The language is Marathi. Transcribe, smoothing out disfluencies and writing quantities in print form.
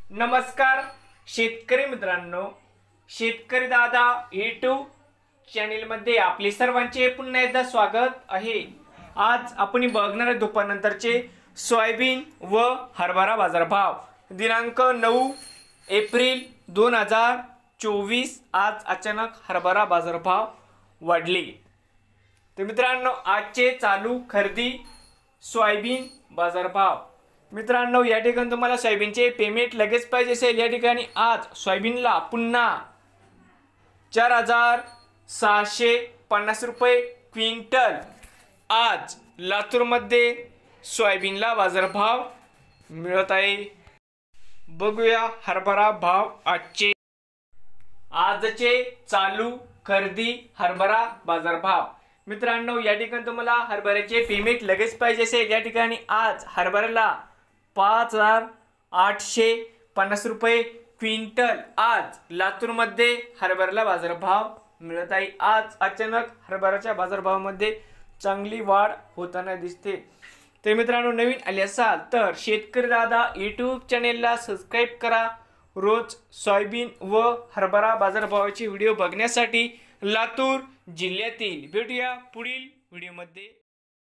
नमस्कार शेतकरी मित्रांनो, शेतकरी दादा यूट्यूब चॅनल मध्ये आपले सर्वांचे पुन्हा एकदा स्वागत आहे। आज आपण बघणार दुपारनंतरचे सोयाबीन व हरभरा बाजारभाव दिनांक 9 एप्रिल 2024। आज अचानक हरभरा बाजारभाव वाढले। तर मित्रांनो, आजचे चालू खरेदी सोयाबीन बाजारभाव। मित्रांनो, या ठिकाणी तुम्हाला सोयाबीनचे पेमेंट लगेच पाहिजे असेल, या ठिकाणी आज सोयाबीनला पुन्हा 4650 रुपये क्विंटल। आज लातूरमध्ये सोयाबीनला बाजारभाव मिळत आहे। बघूया हरभरा भाव आजचे चालू खरेदी हरभरा बाजारभाव। मित्रांनो, या ठिकाणी तुम्हाला हरभऱ्याचे पेमेंट लगेच पाहिजे असेल, या ठिकाणी आज हरभऱ्याला 5850 रुपये क्विंटल। आज लातूरमध्ये हरभऱ्याला बाजारभाव मिळत आहे। आज अचानक हरभऱ्याच्या बाजारभावामध्ये चांगली वाढ होताना दिसते। तर मित्रांनो, नवीन आले असाल तर शेतकरी दादा यूट्यूब चॅनेलला सबस्क्राईब करा। रोज सोयाबीन व हरभरा बाजारभावाचे व्हिडिओ बघण्यासाठी लातूर जिल्ह्यातील। भेटूया पुढील व्हिडिओमध्ये।